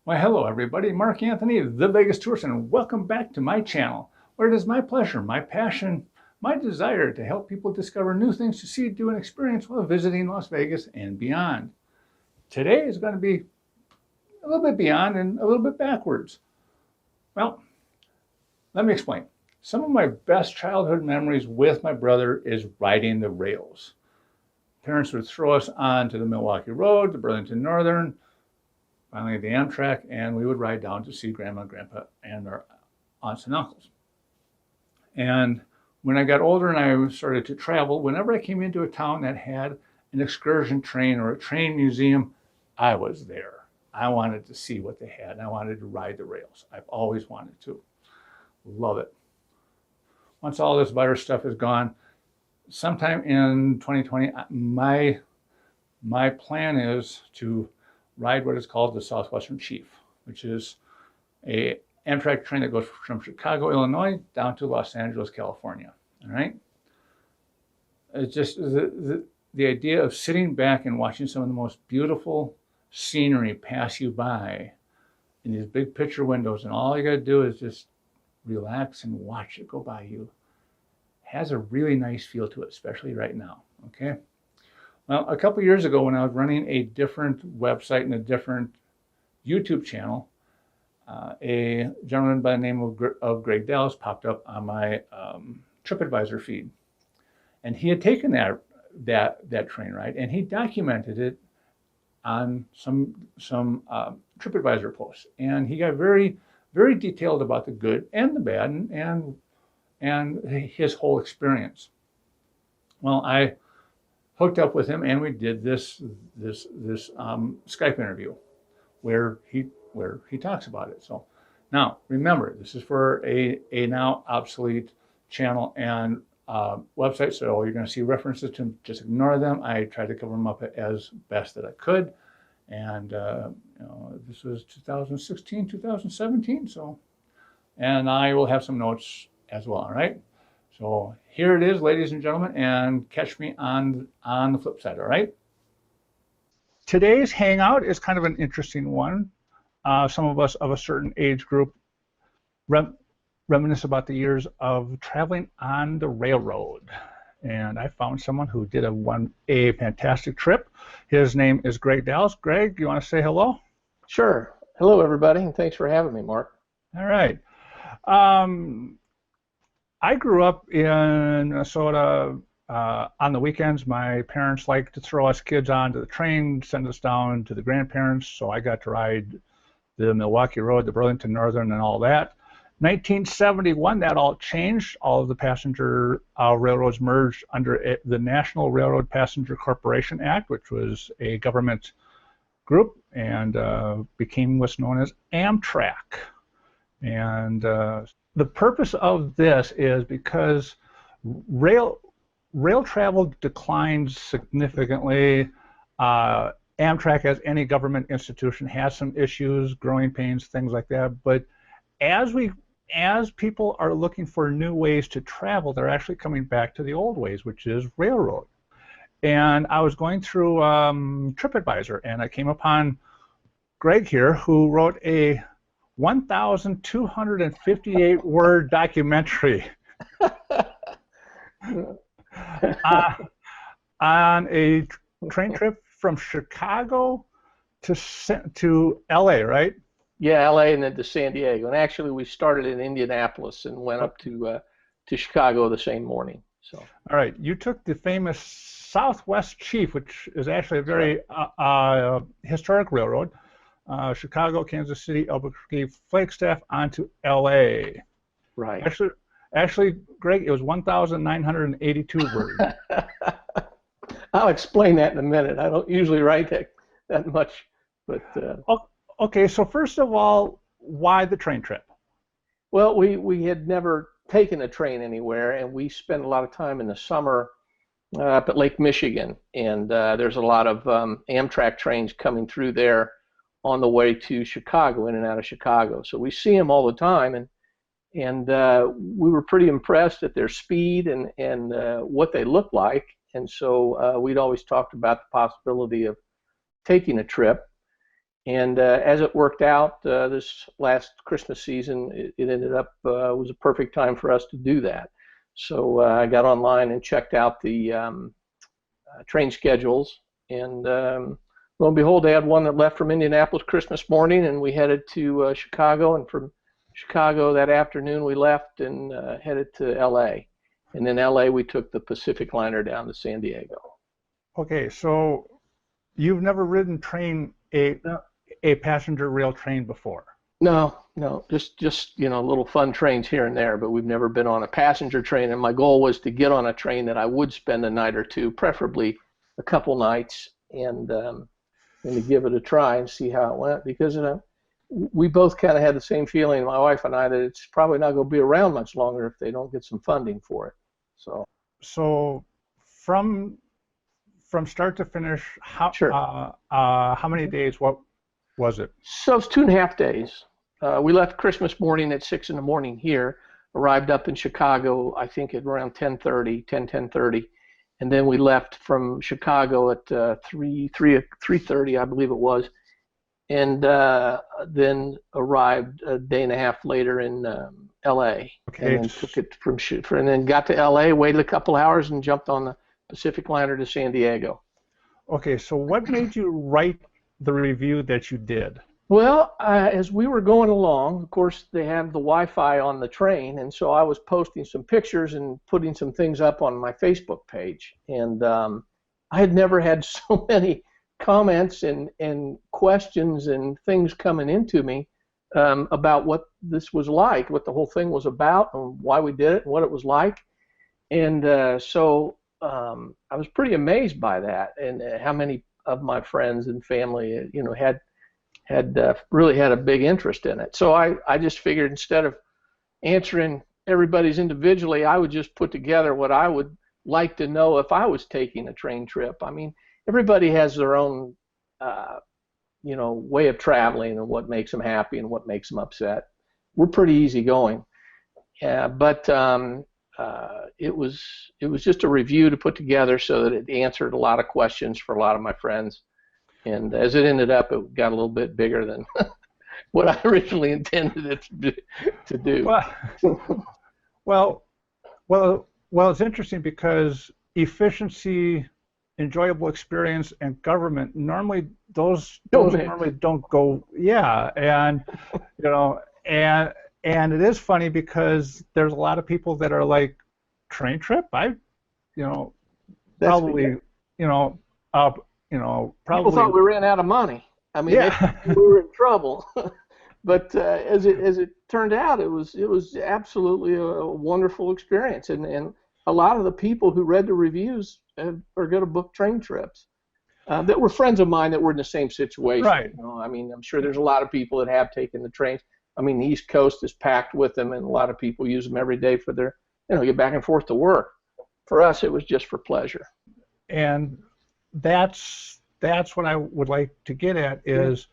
Why, hello everybody, Mark Anthony, the Vegas Tourist, and welcome back to my channel, where it is my pleasure, my passion, my desire to help people discover new things to see, do, and experience while visiting Las Vegas and beyond. Today is going to be a little bit beyond and a little bit backwards. Well, let me explain. Some of my best childhood memories with my brother is riding the rails. Parents would throw us on to the Milwaukee Road, the Burlington Northern, finally the Amtrak, and we would ride down to see Grandma and Grandpa and our aunts and uncles. And when I got older and I started to travel, whenever I came into a town that had an excursion train or a train museum, I was there. I wanted to see what they had. I wanted to ride the rails. I've always wanted to. Love it. Once all this butter stuff is gone, sometime in 2020, my plan is to ride what is called the Southwestern Chief, which is a Amtrak train that goes from Chicago, Illinois, down to Los Angeles, California. All right. It's just the idea of sitting back and watching some of the most beautiful scenery pass you by in these big picture windows, and all you got to do is just relax and watch it go by you. Has a really nice feel to it, especially right now. Okay. Well, a couple years ago, when I was running a different website and a different YouTube channel, a gentleman by the name of Greg Dallas popped up on my TripAdvisor feed, and he had taken that train ride and he documented it on some TripAdvisor posts, and he got very detailed about the good and the bad and his whole experience. Well, I hooked up with him and we did this Skype interview where he talks about it. So now remember, this is for a now obsolete channel and website, so you're going to see references to them. Just ignore them. I tried to cover them up as best that I could, and this was 2016, 2017. So, and I will have some notes as well. All right. So here it is, ladies and gentlemen, and catch me on the flip side, all right? Today's hangout is kind of an interesting one. Some of us of a certain age group reminisce about the years of traveling on the railroad. And I found someone who did a fantastic trip. His name is Greg Dallas. Greg, you want to say hello? Sure. Hello, everybody, and thanks for having me, Mark. All right. I grew up in Minnesota. On the weekends, my parents liked to throw us kids onto the train, send us down to the grandparents, so I got to ride the Milwaukee Road, the Burlington Northern, and all that. 1971, that all changed. All of the passenger railroads merged under the National Railroad Passenger Corporation Act, which was a government group, and became what's known as Amtrak. And the purpose of this is because rail travel declined significantly. Amtrak, as any government institution, has some issues, growing pains, things like that. But as people are looking for new ways to travel, they're actually coming back to the old ways, which is railroad. And I was going through TripAdvisor, and I came upon Greg here, who wrote a 1,258 word documentary on a train trip from Chicago to LA, right? Yeah, LA and then to San Diego. And actually, we started in Indianapolis and went up to Chicago the same morning. So. All right, you took the famous Southwest Chief, which is actually a very historic railroad. Chicago, Kansas City, Albuquerque, Flagstaff onto LA. Right. Actually, Greg, it was 1,982 words. I'll explain that in a minute. I don't usually write that much, but. Okay, so first of all, why the train trip? Well, we had never taken a train anywhere, and we spent a lot of time in the summer up at Lake Michigan, and there's a lot of Amtrak trains coming through there on the way to Chicago, in and out of Chicago. So we see them all the time, and we were pretty impressed at their speed and what they look like. And so we'd always talked about the possibility of taking a trip. And as it worked out, this last Christmas season, it ended up was a perfect time for us to do that. So I got online and checked out the train schedules, and lo and behold, they had one that left from Indianapolis Christmas morning, and we headed to Chicago, and from Chicago that afternoon we left and headed to LA. And then LA we took the Pacific liner down to San Diego. Okay, so you've never ridden a passenger rail train before? No, just little fun trains here and there, but we've never been on a passenger train. And my goal was to get on a train that I would spend a night or two, preferably a couple nights, and to give it a try and see how it went. Because we both kind of had the same feeling, my wife and I, that it's probably not going to be around much longer if they don't get some funding for it. So from start to finish, how many days? What was it? So it's 2.5 days. We left Christmas morning at 6 in the morning here, arrived up in Chicago, I think at around 10:30, and then we left from Chicago at 3:30, I believe it was, and then arrived a day and a half later in LA. Okay. And then took it and then got to LA, waited a couple hours, and jumped on the Pacific liner to San Diego. Okay, so what made you write the review that you did? Well, as we were going along, of course, they have the Wi-Fi on the train, and so I was posting some pictures and putting some things up on my Facebook page. And I had never had so many comments and questions and things coming into me about what this was like, what the whole thing was about, and why we did it, and what it was like. And so I was pretty amazed by that, and how many of my friends and family, had really had a big interest in it. So I just figured, instead of answering everybody's individually, I would just put together what I would like to know if I was taking a train trip. I mean, everybody has their own way of traveling, and what makes them happy and what makes them upset. We're pretty easygoing, but it was just a review to put together so that it answered a lot of questions for a lot of my friends. And as it ended up, it got a little bit bigger than what I originally intended it to do. Well, it's interesting because efficiency, enjoyable experience, and government normally those normally don't go. Yeah, and and it is funny because there's a lot of people that are like, train trip? Probably. People thought we ran out of money. I mean, yeah. we were in trouble. But as it turned out, it was absolutely a wonderful experience, and a lot of the people who read the reviews are going to book train trips that were friends of mine that were in the same situation. Right. I mean, I'm sure there's a lot of people that have taken the trains. I mean, the East Coast is packed with them, and a lot of people use them every day for their get back and forth to work. For us, it was just for pleasure. And that's what I would like to get at is,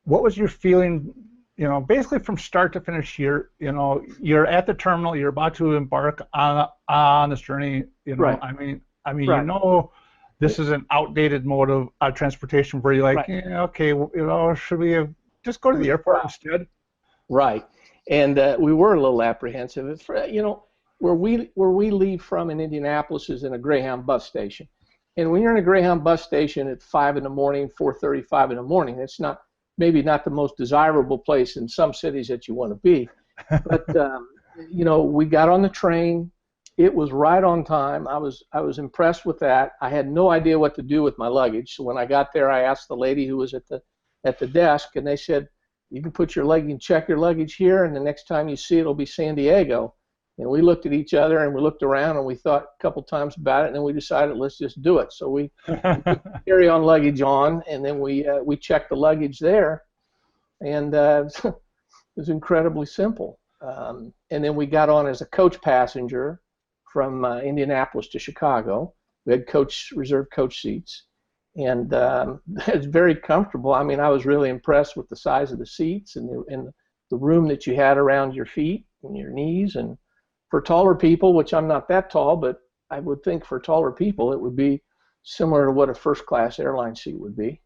what was your feeling, basically from start to finish? You're at the terminal, you're about to embark on this journey, Right. I mean, Right. This is an outdated mode of transportation where you're like, Right. Okay, should we just go to the airport instead? Right. And we were a little apprehensive. Where we leave from in Indianapolis is in a Greyhound bus station. And when you're in a Greyhound bus station at 5 in the morning, 4:35 in the morning, it's maybe not the most desirable place in some cities that you want to be. But we got on the train. It was right on time. I was impressed with that. I had no idea what to do with my luggage. So when I got there, I asked the lady who was at the desk, and they said, you can put your luggage, check your luggage here, and the next time you see it, it'll be San Diego. And we looked at each other, and we looked around, and we thought a couple times about it, and then we decided, let's just do it. So we put carry-on luggage on, and then we checked the luggage there, and it was incredibly simple. And then we got on as a coach passenger from Indianapolis to Chicago. We had reserved coach seats, and it's very comfortable. I mean, I was really impressed with the size of the seats and the room that you had around your feet and your knees. And for taller people, which I'm not that tall, but I would think for taller people it would be similar to what a first-class airline seat would be.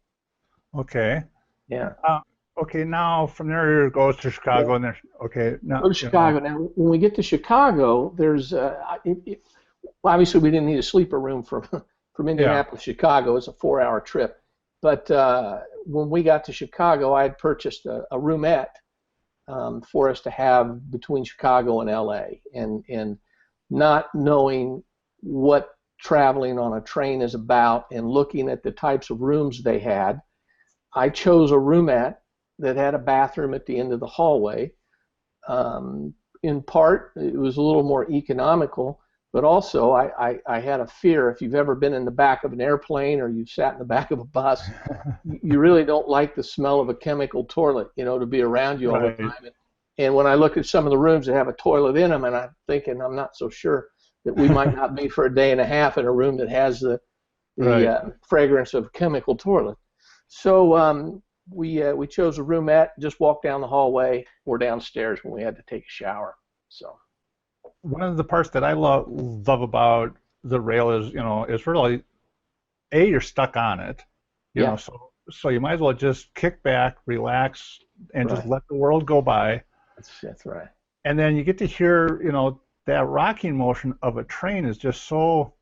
Okay. Yeah. Uh, okay. Now from there it goes to Yeah. Chicago, and there's okay. Go Now to Chicago. Now, when we get to Chicago, there's well, obviously we didn't need a sleeper room from from yeah. Indianapolis to Chicago. It's a 4-hour trip. But when we got to Chicago, I had purchased a roomette for us to have between Chicago and LA, and not knowing what traveling on a train is about and looking at the types of rooms they had, I chose a roomette that had a bathroom at the end of the hallway. In part, it was a little more economical, but also I had a fear. If you've ever been in the back of an airplane or you've sat in the back of a bus, you really don't like the smell of a chemical toilet, to be around you all the Right. time. And when I look at some of the rooms that have a toilet in them, and I'm thinking I'm not so sure that we might not be for a day and a half in a room that has the Right. fragrance of chemical toilet. So we chose a roomette, just walked down the hallway or downstairs when we had to take a shower. So One of the parts that I love about the rail is, is really you're stuck on it, yeah, so you might as well just kick back, relax, and just right. let the world go by. That's right. And then you get to hear, that rocking motion of a train is just so,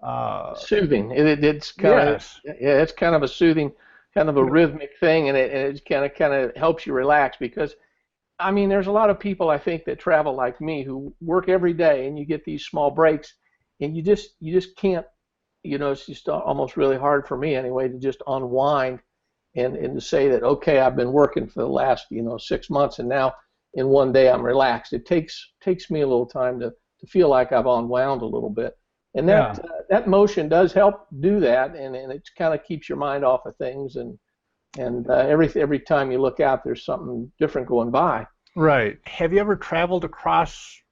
uh, Soothing. It's kind of yes, yeah, it's kind of a soothing, kind of a rhythmic thing, and it kind of helps you relax because I mean, there's a lot of people I think that travel like me who work every day, and you get these small breaks, and you just can't, it's just almost really hard for me anyway to just unwind and to say that okay, I've been working for the last 6 months, and now in one day I'm relaxed. It takes me a little time to feel like I've unwound a little bit, and that yeah, that motion does help do that, and it kind of keeps your mind off of things, and every time you look out, there's something different going by. right. Have you ever traveled across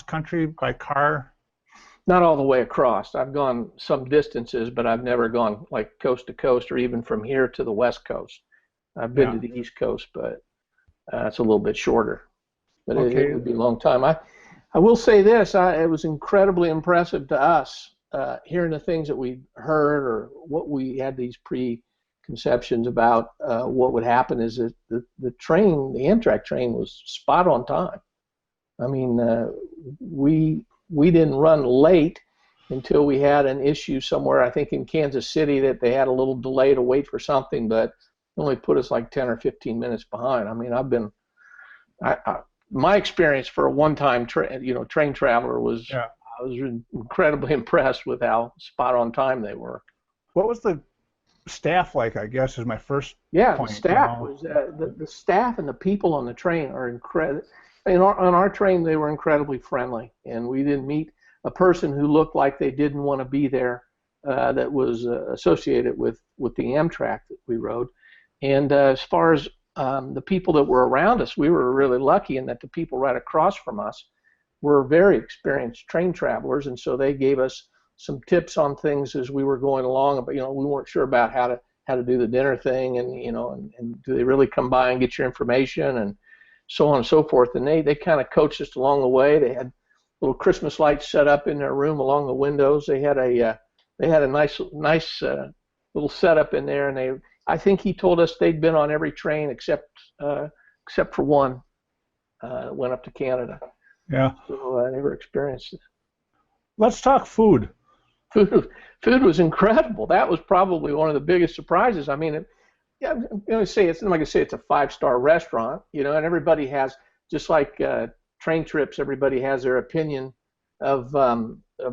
country by car? Not all the way across. I've gone some distances, but I've never gone like coast to coast or even from here to the West Coast. I've been Yeah. to the East Coast, but it's a little bit shorter. But it Okay. would be a long time. I will say this: it was incredibly impressive to us hearing the things that we heard or what we had these preconceptions about what would happen. Is that the train, the Amtrak train, was spot on time. I mean, we didn't run late until we had an issue somewhere. I think in Kansas City that they had a little delay to wait for something, but it only put us like 10 or 15 minutes behind. I mean, my experience for a one-time train traveler was Yeah. I was incredibly impressed with how spot on time they were. What was the staff like? I guess is my first Yeah, the point. staff was the staff and the people on the train are incredible. On our train, they were incredibly friendly, and we didn't meet a person who looked like they didn't want to be there. That was associated with the Amtrak that we rode. And as far as the people that were around us, we were really lucky in that the people right across from us were very experienced train travelers, and so they gave us some tips on things as we were going along. But we weren't sure about how to do the dinner thing, and and do they really come by and get your information, and so on and so forth. And they kind of coached us along the way. They had little Christmas lights set up in their room along the windows. They had a nice little setup in there, and I think he told us they'd been on every train except for one that went up to Canada. Yeah. So I never experienced it. Let's talk food. Food was incredible. That was probably one of the biggest surprises. I mean, yeah, I'm going to say I'm not going to say it's a 5-star restaurant, and everybody has, just like train trips, everybody has their opinion of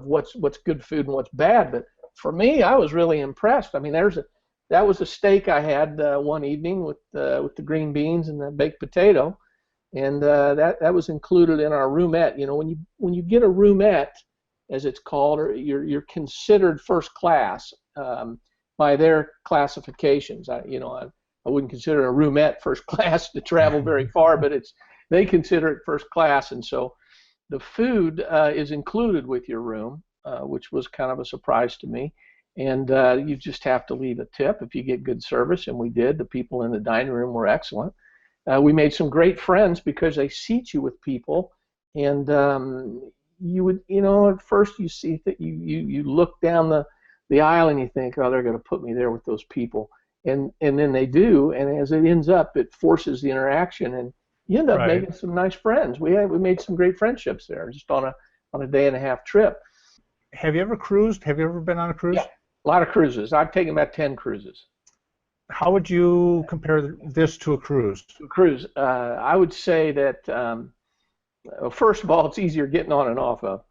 what's good food and what's bad. But for me, I was really impressed. I mean, that was a steak I had one evening with the green beans and the baked potato, and that was included in our roomette. When you get a roomette, as it's called, or you're considered first class by their classifications. I wouldn't consider a roomette first class to travel very far, but they consider it first class, and so the food is included with your room, which was kind of a surprise to me. And you just have to leave a tip if you get good service, and we did. The people in the dining room were excellent. We made some great friends because they seat you with people, and you would, at first you see that you look down the aisle and you think, oh, they're going to put me there with those people. and then they do, and as it ends up, it forces the interaction, and you end up Right. making some nice friends. We made some great friendships there, just on a day and a half trip. Have you ever cruised? Have you ever been on a cruise? Yeah, a lot of cruises. I've taken about 10 cruises. How would you compare this to a cruise? Cruise, I would say that well, first of all, it's easier getting on and off of,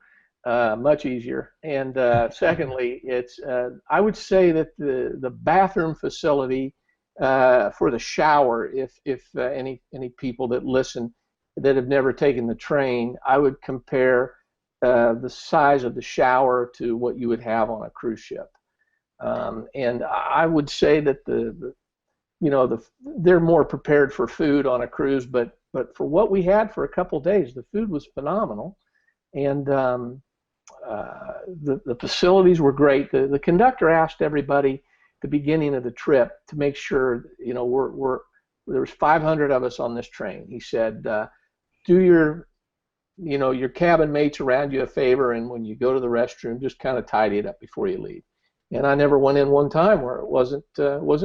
much easier. And secondly, it's I would say that the bathroom facility for the shower, if any people that listen that have never taken the train, I would compare the size of the shower to what you would have on a cruise ship. And I would say that they're more prepared for food on a cruise, but for what we had for a couple of days, the food was phenomenal, and the facilities were great. The conductor asked everybody at the beginning of the trip to make sure, there was 500 of us on this train. He said, do your cabin mates around you a favor, and when you go to the restroom, just kind of tidy it up before you leave. And I never went in one time where it wasn't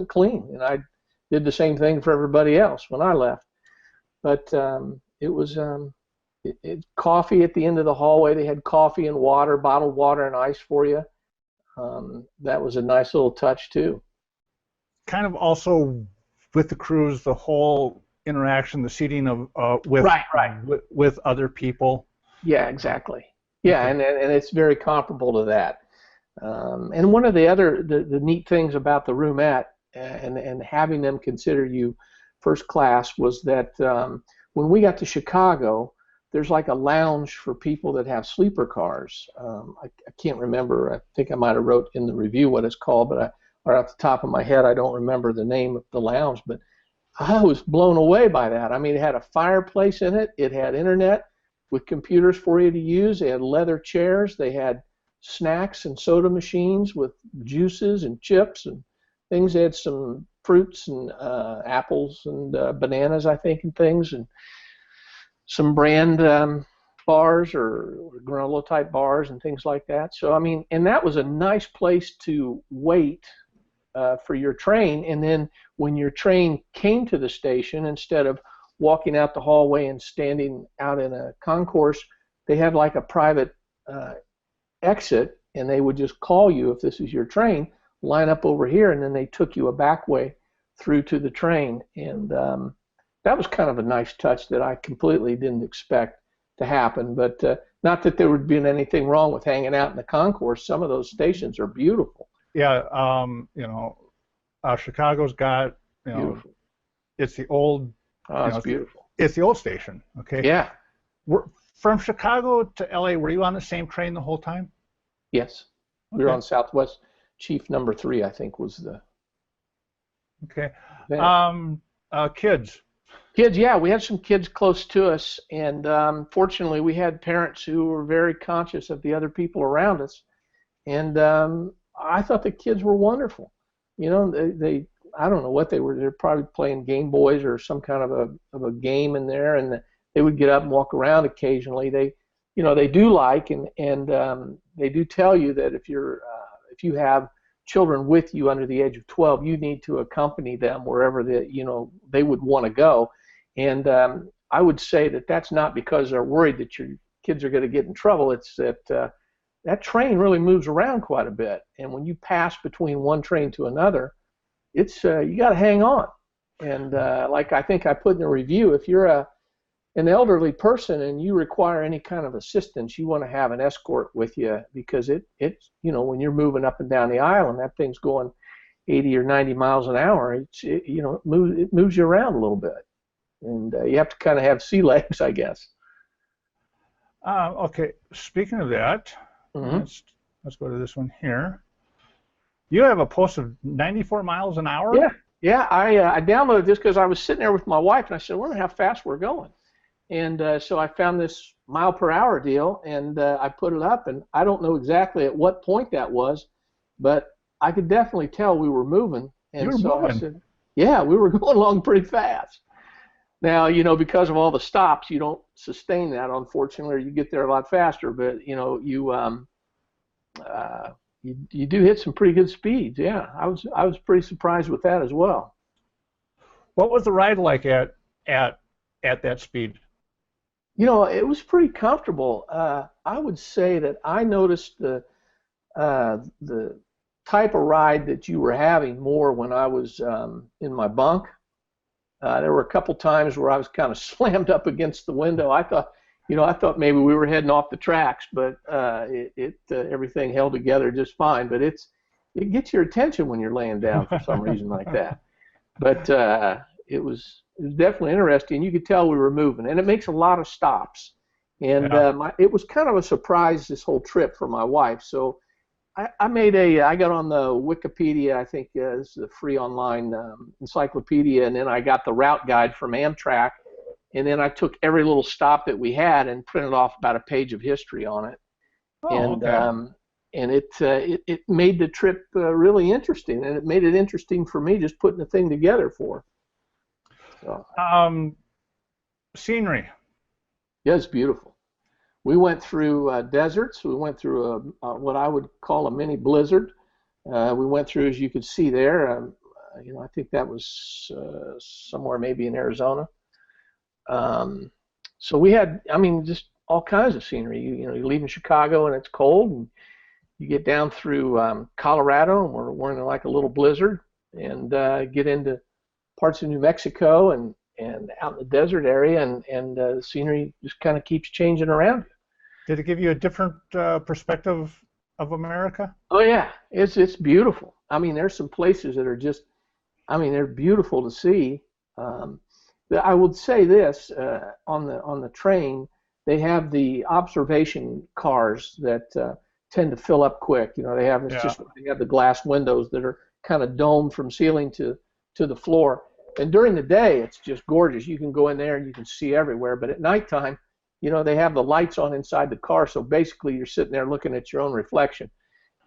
clean, and I did the same thing for everybody else when I left. But it was coffee at the end of the hallway. They had coffee and water, bottled water and ice for you. That was a nice little touch too. Kind of also with the cruise, the whole interaction, the seating of with other people. Yeah, exactly. Yeah, and it's very comparable to that. And one of the neat things about the roomette and having them consider you first class was that when we got to Chicago, there's like a lounge for people that have sleeper cars. I can't remember. I think I might have wrote in the review what it's called, but right off the top of my head, I don't remember the name of the lounge. But I was blown away by that. I mean, it had a fireplace in it. It had internet with computers for you to use. They had leather chairs. They had snacks and soda machines with juices and chips and things. They had some fruits and apples and bananas, I think, and things, and some brand bars or granola type bars and things like that. So I mean, and that was a nice place to wait for your train. And then when your train came to the station, instead of walking out the hallway and standing out in a concourse, they had like a private exit, and they would just call you if this is your train, line up over here, and then they took you a back way through to the train. And that was kind of a nice touch that I completely didn't expect to happen. But not that there would have been anything wrong with hanging out in the concourse. Some of those stations are beautiful. Yeah, Chicago's got, Beautiful. It's the old. Oh, it's beautiful. It's the old station. Okay. Yeah. From Chicago to LA, were you on the same train the whole time? Yes. We were on Southwest Chief number 3, I think was the. Okay. Event. Kids. Kids, yeah, we had some kids close to us, and fortunately, we had parents who were very conscious of the other people around us, and I thought the kids were wonderful. They I don't know what they were. They're probably playing Game Boys or some kind of a game in there, and they would get up and walk around occasionally. They do like and they do tell you that if you have children with you under the age of 12, you need to accompany them wherever they would want to go. And I would say that that's not because they're worried that your kids are going to get in trouble. It's that that train really moves around quite a bit, and when you pass between one train to another, it's you got to hang on. And like I think I put in a review, if you're an elderly person and you require any kind of assistance, you want to have an escort with you, because it's when you're moving up and down the aisle and that thing's going 80 or 90 miles an hour, it moves you around a little bit, and you have to kind of have sea legs, I guess. Okay, speaking of that, Mm-hmm. let's go to this one here. You have a post of 94 miles an hour? Yeah. I downloaded this because I was sitting there with my wife, and I said, I wonder how fast we're going. And so I found this mile per hour deal, and I put it up, and I don't know exactly at what point that was, but I could definitely tell we were moving. And moving. I said, yeah, we were going along pretty fast. Now, because of all the stops, you don't sustain that, unfortunately, or you get there a lot faster. But, you you do hit some pretty good speeds. Yeah, I was pretty surprised with that as well. What was the ride like at that speed? You know, it was pretty comfortable. I would say that I noticed the type of ride that you were having more when I was in my bunk. There were a couple times where I was kind of slammed up against the window. I thought maybe we were heading off the tracks, but everything held together just fine. But it gets your attention when you're laying down for some reason like that. But it was definitely interesting. You could tell we were moving, and it makes a lot of stops. And Yeah. it was kind of a surprise this whole trip for my wife. So I got on the Wikipedia. I think this is a free online encyclopedia, and then I got the route guide from Amtrak, and then I took every little stop that we had and printed off about a page of history on it. Oh, And okay. and it made the trip really interesting, and it made it interesting for me just putting the thing together for. So, Scenery. yeah, it's beautiful. We went through deserts. We went through what I would call a mini blizzard. We went through, as you could see there, I think that was somewhere maybe in Arizona. So we had, I mean, just all kinds of scenery. You leave in Chicago and it's cold, and you get down through Colorado, and we're in like a little blizzard, and get into parts of New Mexico and out in the desert area, and the scenery just kind of keeps changing around. Did it give you a different perspective of America? Oh yeah, it's beautiful. I mean, there's some places that are just, I mean, they're beautiful to see. I would say this on the train, they have the observation cars that tend to fill up quick. They have Yeah. they have the glass windows that are kind of domed from ceiling to the floor. And during the day, it's just gorgeous. You can go in there and you can see everywhere. But at nighttime, they have the lights on inside the car, so basically you're sitting there looking at your own reflection,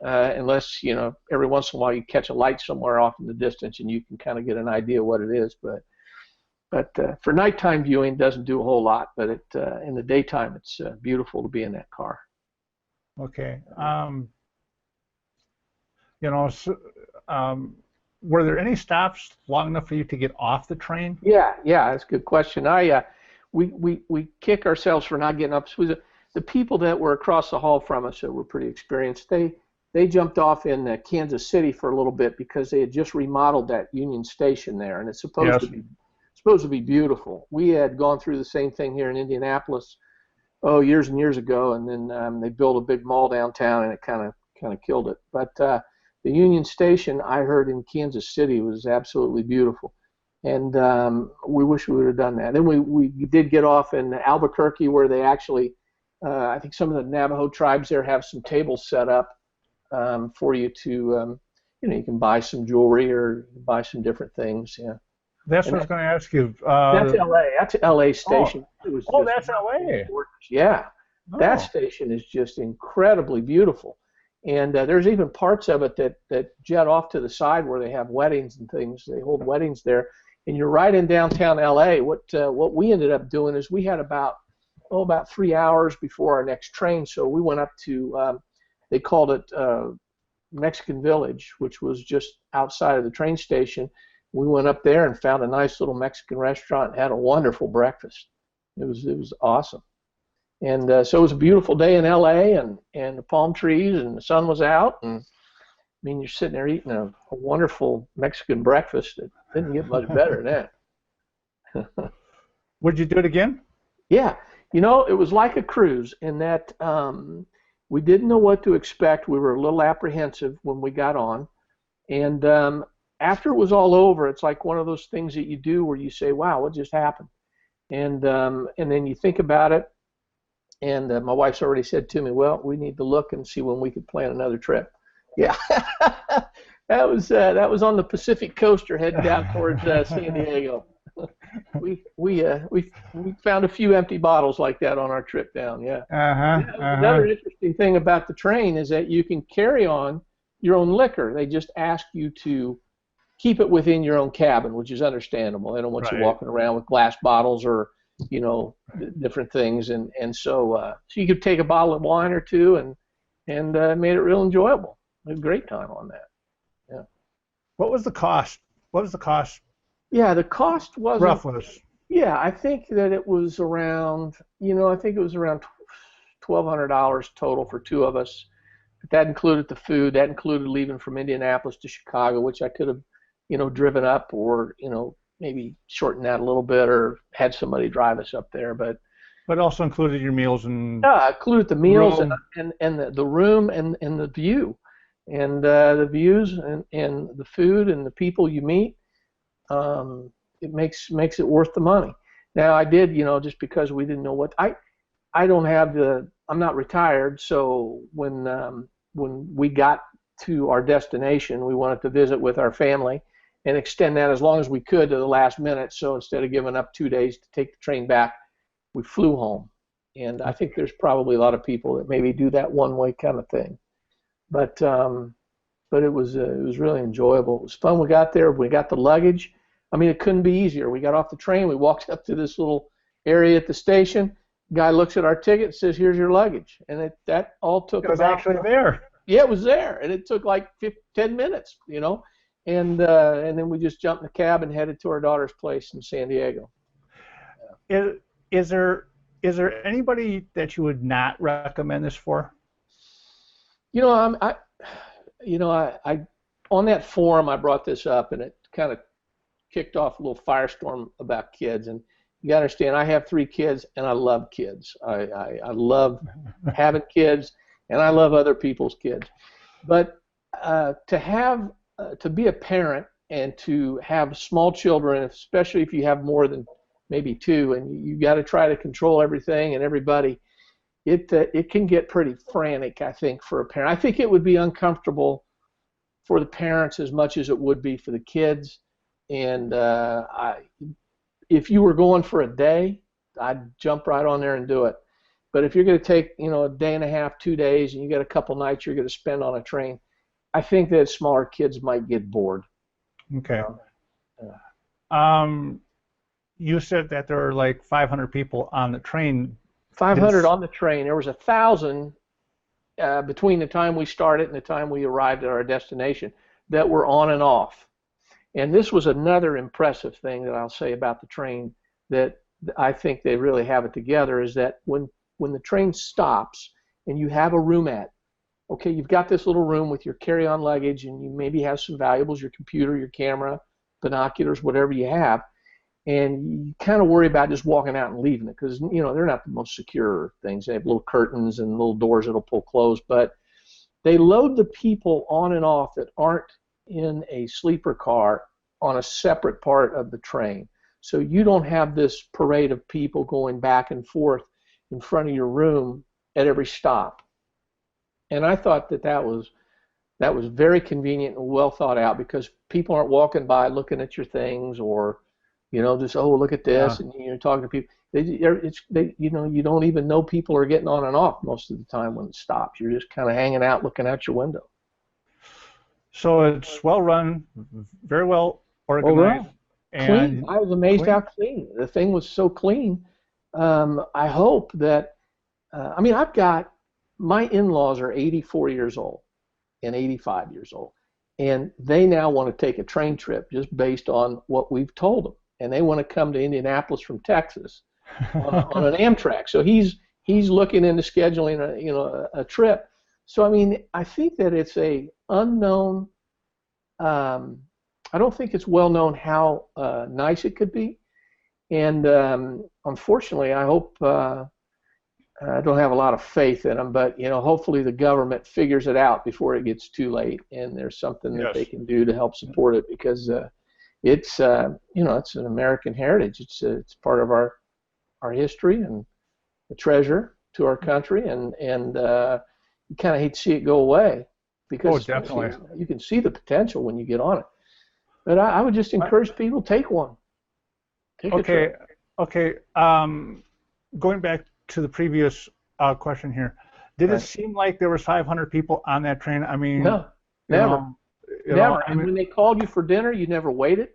unless every once in a while you catch a light somewhere off in the distance and you can kind of get an idea what it is. But for nighttime viewing, it doesn't do a whole lot. But in the daytime, it's beautiful to be in that car. Okay. So, were there any stops long enough for you to get off the train? Yeah, that's a good question. We kick ourselves for not getting up. So the people that were across the hall from us that were pretty experienced, they jumped off in Kansas City for a little bit because they had just remodeled that Union Station there, and it's supposed Yes. to be beautiful. We had gone through the same thing here in Indianapolis, years and years ago, and then they built a big mall downtown, and it kind of killed it. But the Union Station, I heard in Kansas City, was absolutely beautiful. And we wish we would have done that. Then we did get off in Albuquerque, where they actually, I think some of the Navajo tribes there have some tables set up for you to, you can buy some jewelry or buy some different things. Yeah. That's And what I was going to ask you. that's LA. That's LA Oh, station. It was oh, just that's LA. gorgeous. Yeah, that Oh, station is just incredibly beautiful. And there's even parts of it that jet off to the side where they have weddings and things. They hold weddings there. And you're right in downtown LA. What we ended up doing is we had about 3 hours before our next train, so we went up to they called it Mexican Village, which was just outside of the train station. We went up there and found a nice little Mexican restaurant and had a wonderful breakfast. It was awesome. And so it was a beautiful day in LA, and the palm trees, and the sun was out, and I mean, you're sitting there eating a wonderful Mexican breakfast. It didn't get much better than that. would you do it again? Yeah, it was like a cruise in that we didn't know what to expect. We were a little apprehensive when we got on, and after it was all over, it's like one of those things that you do where you say, "Wow, what just happened?" And then you think about it, and my wife's already said to me, "Well, we need to look and see when we could plan another trip." Yeah, that was on the Pacific Coaster heading down towards San Diego. We found a few empty bottles like that on our trip down. Yeah. Uh-huh. Yeah, Uh-huh. another interesting thing about the train is that you can carry on your own liquor. They just ask you to keep it within your own cabin, which is understandable. They don't want you Right. walking around with glass bottles or different things, and so you could take a bottle of wine or two and made it real enjoyable. a great time on that. Yeah. What was the cost? What was the cost? Yeah, the cost wasn't. Roughly. Yeah, I think that it was around. I think it was around $1,200 total for two of us. But that included the food. That included leaving from Indianapolis to Chicago, which I could have, driven up, or maybe shortened that a little bit, or had somebody drive us up there. But also included your meals and included the meals room. and the room and the view, and the views and the food and the people you meet. It makes it worth the money. Now I did, just because we didn't know what I don't have I'm not retired, so when we got to our destination, we wanted to visit with our family and extend that as long as we could to the last minute. So instead of giving up 2 days to take the train back, we flew home. And I think there's probably a lot of people that maybe do that one-way kind of thing. But it was really enjoyable. It was fun. We got there. We got the luggage. I mean, it couldn't be easier. We got off the train. We walked up to this little area at the station. Guy looks at our ticket and says, "Here's your luggage." And that all took It was actually there. Yeah, it was there. And it took like 10 minutes, And then we just jumped in the cab and headed to our daughter's place in San Diego. Is there anybody that you would not recommend this for? I on that forum I brought this up, and it kind of kicked off a little firestorm about kids. And you gotta understand, I have 3 kids, and I love kids. I love having kids, and I love other people's kids. But to be a parent and to have small children, especially if you have more than maybe 2, and you got to try to control everything and everybody, it can get pretty frantic, I think, for a parent. I think it would be uncomfortable for the parents as much as it would be for the kids. And if you were going for a day, I'd jump right on there and do it. But if you're going to take, a day and a half, 2 days, and you got a couple nights you're going to spend on a train, I think that smaller kids might get bored. Okay. You said that there were like 500 people on the train. 500 on the train. There was 1,000 between the time we started and the time we arrived at our destination that were on and off. And this was another impressive thing that I'll say about the train that I think they really have it together, is that when the train stops and you have a roomette, okay, you've got this little room with your carry-on luggage, and you maybe have some valuables, your computer, your camera, binoculars, whatever you have, and you kind of worry about just walking out and leaving it, because they're not the most secure things. They have little curtains and little doors that'll pull closed, but they load the people on and off that aren't in a sleeper car on a separate part of the train. So you don't have this parade of people going back and forth in front of your room at every stop. And I thought that was very convenient and well thought out, because people aren't walking by looking at your things, or just, oh, look at this, and you're talking to people. You don't even know people are getting on and off most of the time when it stops. You're just kind of hanging out looking out your window. So it's well run, very well organized, and clean. I was amazed how clean the thing was. So clean. I hope that. I've got my in-laws are 84 years old and 85 years old, and they now want to take a train trip just based on what we've told them, and they want to come to Indianapolis from Texas on an Amtrak. So he's looking into scheduling a trip. So I think that it's a unknown. I don't think it's well known how nice it could be, and unfortunately, I hope. I don't have a lot of faith in them, but hopefully the government figures it out before it gets too late, and there's something that they can do to help support it, because it's it's an American heritage. It's part of our history and a treasure to our country, and you kind of hate to see it go away, because definitely you can see the potential when you get on it. But I would just encourage people, take one. Take a trip. Okay. Going back to the previous question here, did it seem like there was 500 people on that train? No, never. Never. And when they called you for dinner, you never waited.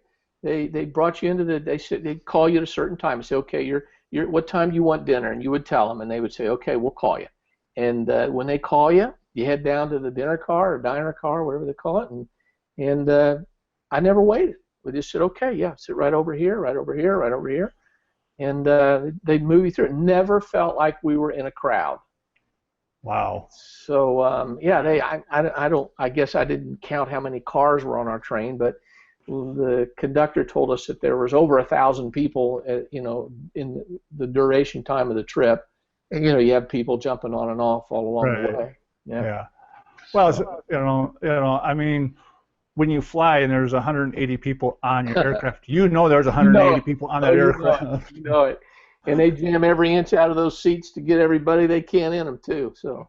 They brought you into they'd call you at a certain time and say, okay, you're what time do you want dinner? And you would tell them, and they would say, okay, we'll call you. And when they call you, you head down to the dinner car or diner car, whatever they call it, and I never waited. We just said, okay, yeah, sit right over here, right over here, right over here, and they'd move you through. It never felt like we were in a crowd. Wow. So yeah, I guess I didn't count how many cars were on our train, but the conductor told us that there was over 1,000 people, in the duration time of the trip. And you have people jumping on and off all along the way. Yeah. Yeah. Well, it's, I mean, when you fly and there's 180 people on your aircraft, there's 180 people on that aircraft. You know it. And they jam every inch out of those seats to get everybody they can in them too. So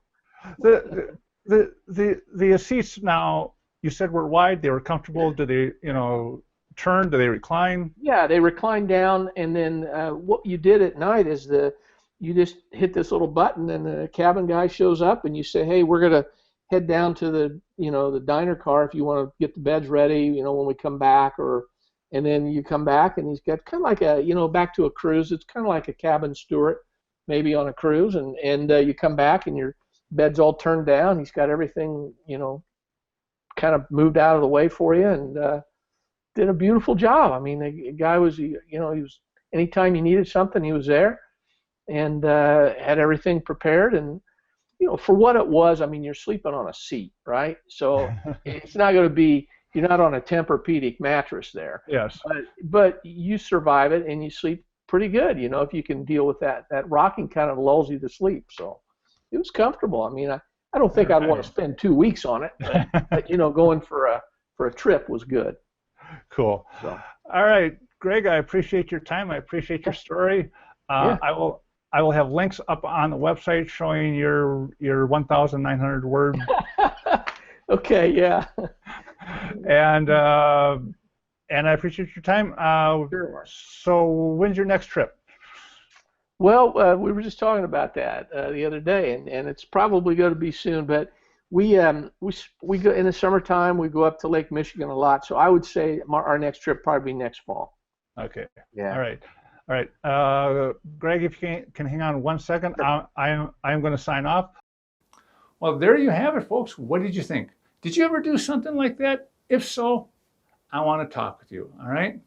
the seats now, you said, were wide. They were comfortable. Do they turn? Do they recline? Yeah, they recline down, and then what you did at night is you just hit this little button, and the cabin guy shows up, and you say, hey, we're gonna head down to the diner car if you want to get the beds ready, when we come back, and then you come back, and he's got kind of like a, back to a cruise. It's kind of like a cabin steward, maybe on a cruise, and you come back, and your bed's all turned down. He's got everything, kind of moved out of the way for you, and did a beautiful job. I mean, the guy was, he was, anytime you needed something, he was there, and had everything prepared. And for what it was, I mean, you're sleeping on a seat, right? So it's not going to be, you're not on a Tempur-Pedic mattress there. Yes. But you survive it, and you sleep pretty good, if you can deal with that. That rocking kind of lulls you to sleep. So it was comfortable. I mean, I don't think I'd want to spend 2 weeks on it, but going for a trip was good. Cool. So. All right, Greg, I appreciate your time. I appreciate your story. Yeah. I will have links up on the website showing your 1,900 word. Okay. Yeah. And I appreciate your time. Sure. So when's your next trip? Well, we were just talking about that the other day, and it's probably going to be soon. But we go in the summertime. We go up to Lake Michigan a lot. So I would say our next trip probably be next fall. Okay. Yeah. All right. Greg, if you can hang on 1 second, I'm going to sign off. Well, there you have it, folks. What did you think? Did you ever do something like that? If so, I want to talk with you. All right.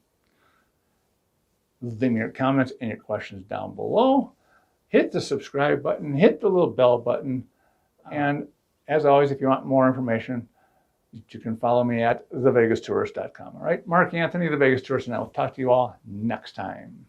Leave me your comments and your questions down below. Hit the subscribe button, hit the little bell button, and as always, if you want more information, you can follow me at thevegastourist.com. All right, Mark Anthony, The Vegas Tourist, and I will talk to you all next time.